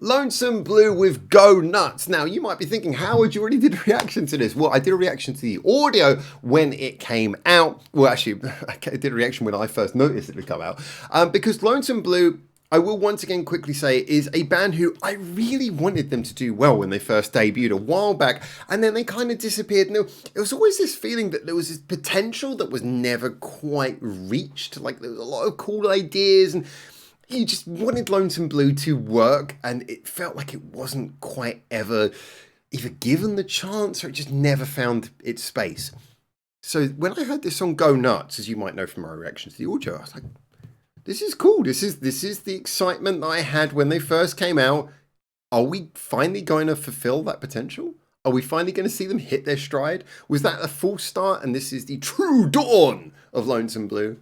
Lonesome Blue with Go Nuts. Now, you might be thinking, Howard, you already did a reaction to this. Well, I did a reaction to the audio when it came out. Well, actually, I did a reaction when I first noticed it would come out. Because Lonesome Blue, I will once again quickly say, is a band who I really wanted them to do well when they first debuted a while back. And then they kind of disappeared. And it was always this feeling that there was this potential that was never quite reached. Like, there was a lot of cool ideas and you just wanted Lonesome Blue to work, and it felt like it wasn't quite ever either given the chance or it just never found its space. So when I heard this song Go Nuts, as you might know from my reaction to the audio, I was like, this is cool. This is the excitement that I had when they first came out. Are we finally going to fulfill that potential? Are we finally going to see them hit their stride? Was that a false start and this is the true dawn of Lonesome Blue?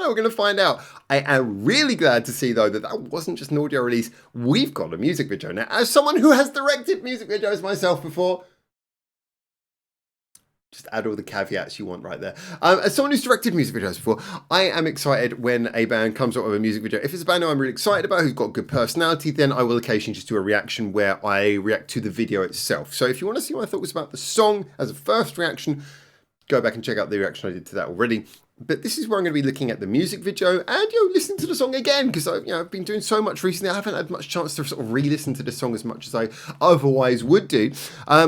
We're going to find out. I am really glad to see, though, that wasn't just an audio release. We've got a music video now. As someone who has directed music videos myself before, just add all the caveats you want right there. As someone who's directed music videos before, I am excited when a band comes up with a music video. If it's a band who I'm really excited about, who's got good personality, then I will occasionally just do a reaction where I react to the video itself. So if you want to see what I thought was about the song as a first reaction, go back and check out the reaction I did to that already. But this is where I'm going to be looking at the music video and listening to the song again, because I've been doing so much recently. I haven't had much chance to sort of re-listen to the song as much as I otherwise would do.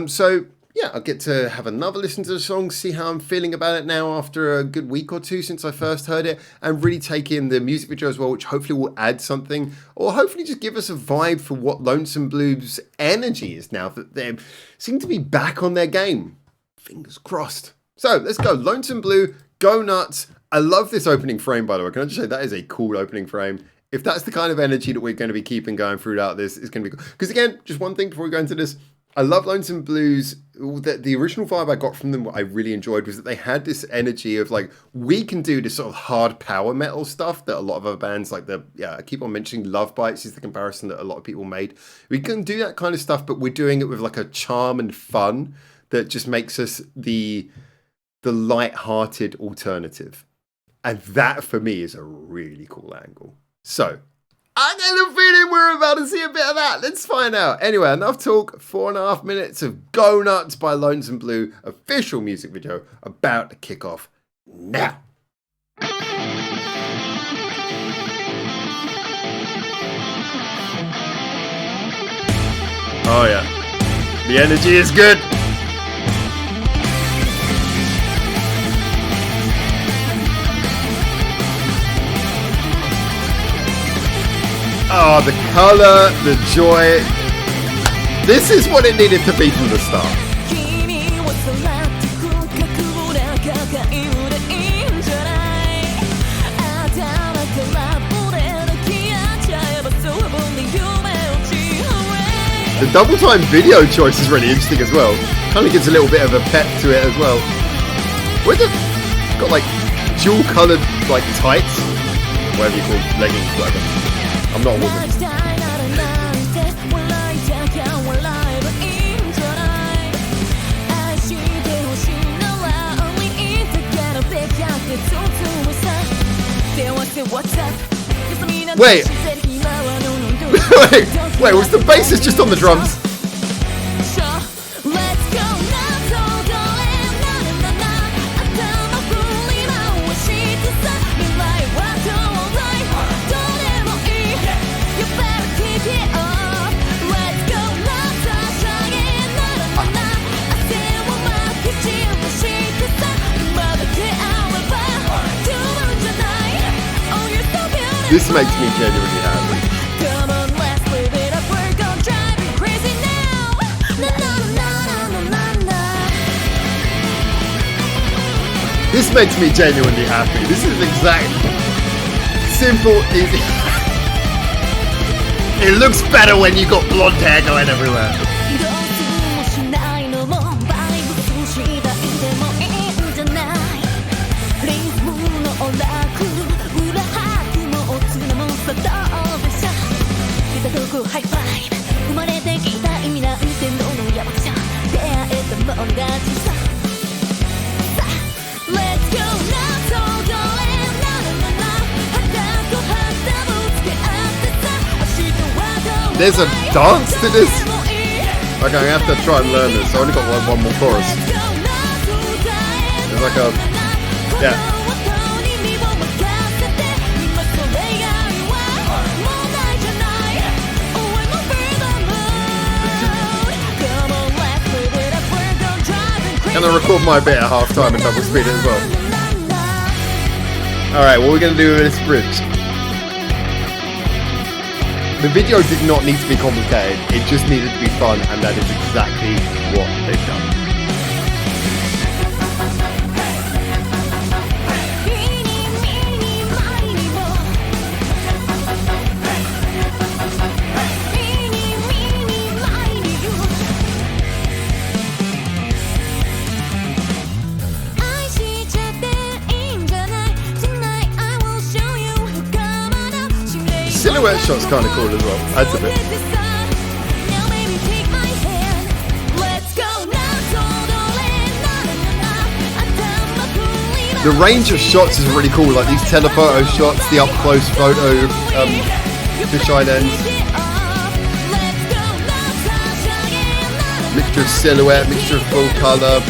So yeah, I'll get to have another listen to the song, see how I'm feeling about it now after a good week or two since I first heard it, and really take in the music video as well, which hopefully will add something, or hopefully just give us a vibe for what Lonesome Blue's energy is now that they seem to be back on their game. Fingers crossed. So let's go. Lonesome Blue, Go Nuts. I love this opening frame, by the way. Can I just say that is a cool opening frame? If that's the kind of energy that we're going to be keeping going throughout this, it's going to be cool. Because again, just one thing before we go into this. I love Lonesome Blues. The original vibe I got from them, what I really enjoyed, was that they had this energy of like, we can do this sort of hard power metal stuff that a lot of other bands like I keep on mentioning Love Bites is the comparison that a lot of people made. We can do that kind of stuff, but we're doing it with like a charm and fun that just makes us the light-hearted alternative. And that, for me, is a really cool angle. So, I get a feeling we're about to see a bit of that. Let's find out. Anyway, enough talk. 4.5 minutes of Go Nuts by Lonesome Blue, official music video, about to kick off now. Oh, yeah. The energy is good. Oh, the colour, the joy. This is what it needed to be from the start. The double time video choice is really interesting as well. Kind of gives a little bit of a pep to it as well. Where's it got like dual coloured like tights? Whatever you call leggings, whatever. I'm not a woman. Wait. Wait, was the bassist just on the drums? This makes me genuinely happy. This makes me genuinely happy. This is exact, simple, easy. It looks better when you got blonde hair going everywhere. There's a dance to this? Okay, I have to try and learn this. I only got like one more chorus. There's like a... Yeah. And I record my bit at half time and double speed it as well. Alright, what we're going to do with this bridge. The video did not need to be complicated, it just needed to be fun, and that is exactly what they've done. Silhouette shot's kind of cool as well. Adds a bit. The range of shots is really cool, like these telephoto shots, the up close photo, fisheye lens, mixture of silhouette, mixture of full color.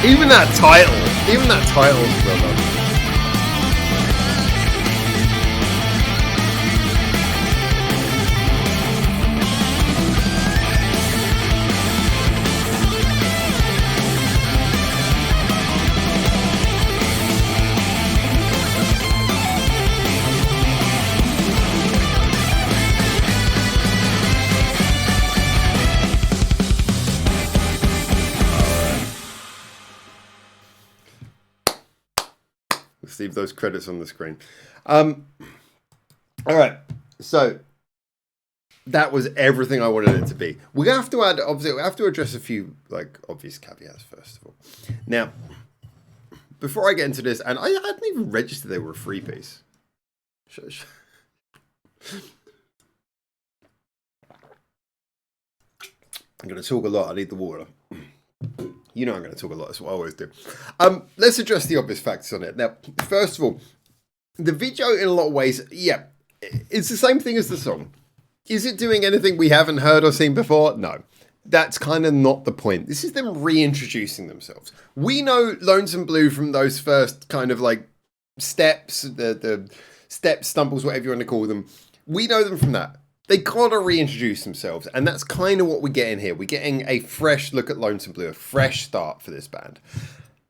Even that title is well done. Let's leave those credits on the screen. All right, so that was everything I wanted it to be. We're gonna have to add, obviously, we have to address a few like obvious caveats first of all. Now, before I get into this, and I hadn't even registered they were a free piece. I'm gonna talk a lot. I need the water. You know I'm going to talk a lot, that's what I always do. Let's address the obvious factors on it. Now, first of all, the video in a lot of ways, yeah, it's the same thing as the song. Is it doing anything we haven't heard or seen before? No. That's kind of not the point. This is them reintroducing themselves. We know Lonesome Blue from those first kind of like steps, the steps, stumbles, whatever you want to call them. We know them from that. They gotta reintroduce themselves, and that's kind of what we're getting here. We're getting a fresh look at Lonesome Blue, a fresh start for this band.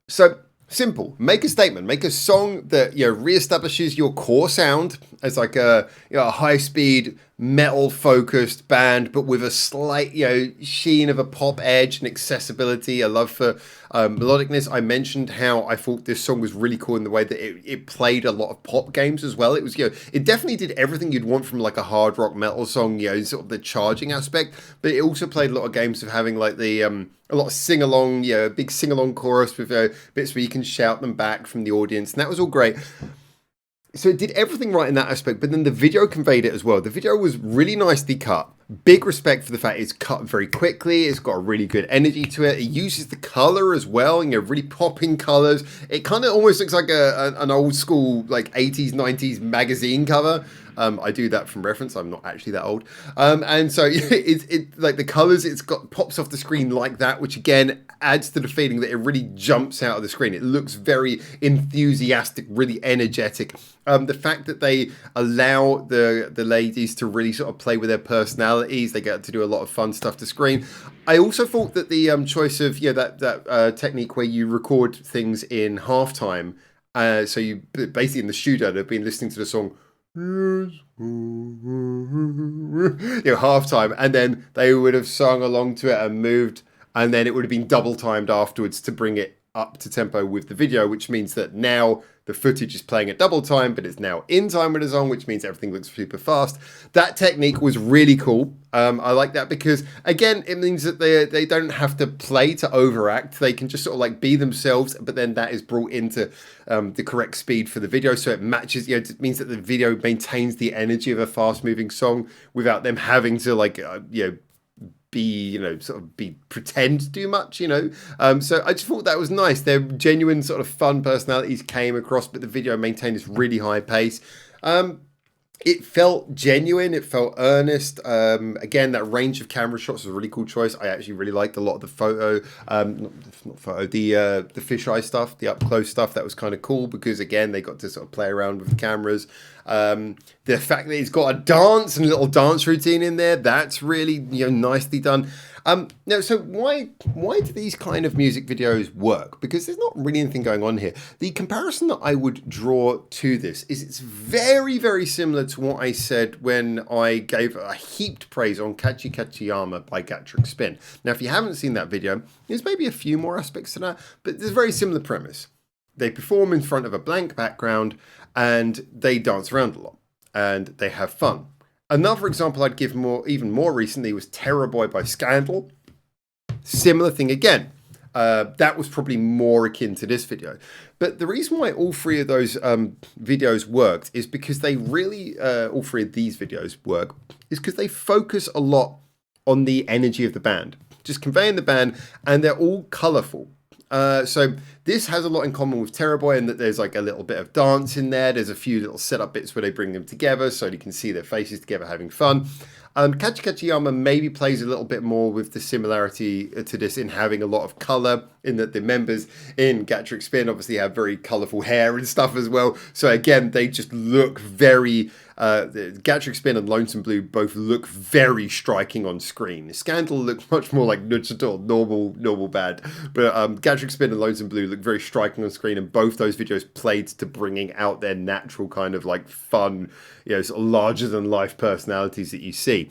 So, simple. Make a statement. Make a song that, you know, reestablishes your core sound as like a, you know, a high-speed, metal-focused band, but with a slight, you know, sheen of a pop edge and accessibility, a love for melodicness. I mentioned how I thought this song was really cool in the way that it played a lot of pop games as well. It was, you know, it definitely did everything you'd want from like a hard rock metal song, you know, sort of the charging aspect, but it also played a lot of games of having like the, a lot of sing-along, you know, a big sing-along chorus with bits where you can shout them back from the audience, and that was all great. So it did everything right in that aspect, but then the video conveyed it as well. The video was really nicely cut. Big respect for the fact it's cut very quickly. It's got a really good energy to it. It uses the color as well, you know, really popping colors. It kind of almost looks like an old school, like 80s, 90s magazine cover. I do that from reference. I'm not actually that old. And so it like the colors, it's got pops off the screen like that, which again adds to the feeling that it really jumps out of the screen. It looks very enthusiastic, really energetic. The fact that they allow the ladies to really sort of play with their personalities, they get to do a lot of fun stuff to screen. I also thought that the choice of, you know, that technique where you record things in halftime, so you basically in the studio they've been listening to the song, you know, halftime, and then they would have sung along to it and moved, and then it would have been double timed afterwards to bring it up to tempo with the video, which means that now the footage is playing at double time, but it's now in time with the song, which means everything looks super fast. That technique was really cool. I like that because, again, it means that they don't have to play to overact. They can just sort of like be themselves, but then that is brought into the correct speed for the video. So it matches, you know, it means that the video maintains the energy of a fast moving song without them having to like, you know, pretend too much, you know. So I just thought that was nice. Their genuine sort of fun personalities came across, but the video maintained this really high pace. It felt genuine. It felt earnest. Again, that range of camera shots was a really cool choice. I actually really liked a lot of the photo, the fisheye stuff, the up close stuff. That was kind of cool because again, they got to sort of play around with the cameras. The fact that he's got a dance and a little dance routine in there, that's really, you know, nicely done. Now, so why do these kind of music videos work? Because there's not really anything going on here. The comparison that I would draw to this is it's very, very similar to what I said when I gave a heaped praise on Kachi Kachiyama by Gatrick Spin. Now, if you haven't seen that video, there's maybe a few more aspects to that, but there's a very similar premise. They perform in front of a blank background and they dance around a lot and they have fun. Another example I'd give even more recently was Terror Boy by Scandal. Similar thing again. That was probably more akin to this video. But the reason why all three of those videos worked is because they really, all three of these videos work, is because they focus a lot on the energy of the band. Just conveying the band, and they're all colourful. So this has a lot in common with Terror Boy in that there's like a little bit of dance in there. There's a few little setup bits where they bring them together so you can see their faces together having fun. Kachi Kachiyama maybe plays a little bit more with the similarity to this in having a lot of colour, in that the members in Gatrick Spin obviously have very colourful hair and stuff as well. So again, they just look very... Gatrick Spin and Lonesome Blue both look very striking on screen. Scandal looks much more like Nuchitor, normal bad. But Gatrick Spin and Lonesome Blue look very striking on screen, and both those videos played to bringing out their natural kind of like fun, you know, sort of larger than life personalities that you see.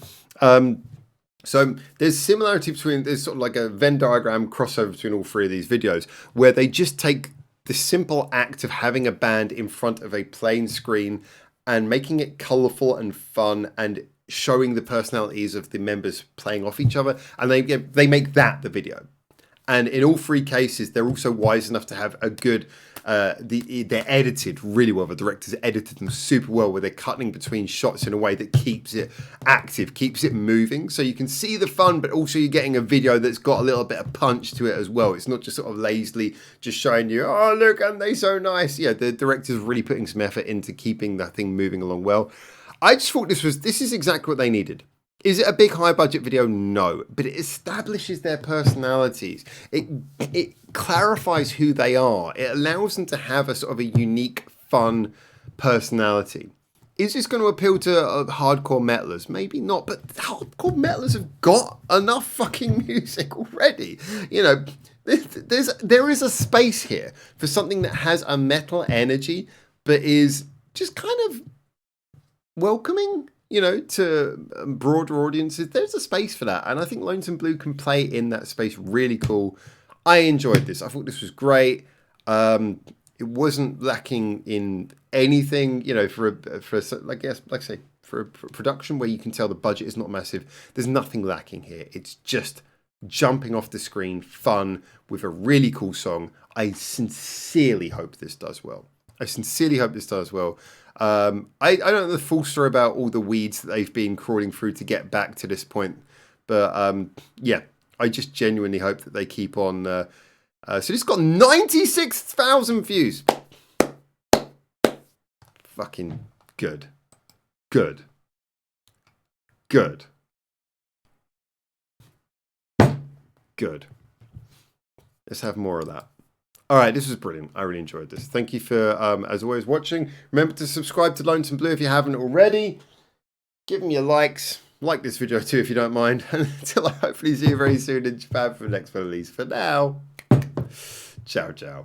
So there's similarity between, there's sort of like a Venn diagram crossover between all three of these videos where they just take the simple act of having a band in front of a plain screen and making it colourful and fun and showing the personalities of the members playing off each other, and they make that the video. And in all three cases, they're also wise enough to have a good, they're edited really well. The directors edited them super well, where they're cutting between shots in a way that keeps it active, keeps it moving. So you can see the fun, but also you're getting a video that's got a little bit of punch to it as well. It's not just sort of lazily just showing you, oh, look, aren't they so nice? Yeah, the director's really putting some effort into keeping that thing moving along well. I just thought this is exactly what they needed. Is it a big high budget video? No, but it establishes their personalities. It clarifies who they are. It allows them to have a sort of a unique, fun personality. Is this going to appeal to hardcore metalers? Maybe not, but hardcore metalers have got enough fucking music already. You know, there is a space here for something that has a metal energy, but is just kind of welcoming, you know, to broader audiences. There's a space for that, and I think Lonesome Blue can play in that space really cool. I enjoyed this. I thought this was great. It wasn't lacking in anything, you know, for a production where you can tell the budget is not massive. There's nothing lacking here. It's just jumping off the screen, fun with a really cool song. I sincerely hope this does well. I don't know the full story about all the weeds that they've been crawling through to get back to this point, but yeah, I just genuinely hope that they keep on. So it's got 96,000 views. Fucking good. Let's have more of that. All right, this was brilliant. I really enjoyed this. Thank you for, as always, watching. Remember to subscribe to Lonesome Blue if you haven't already. Give me your likes. Like this video too if you don't mind. Until I hopefully see you very soon in Japan for the next release. For now, ciao, ciao.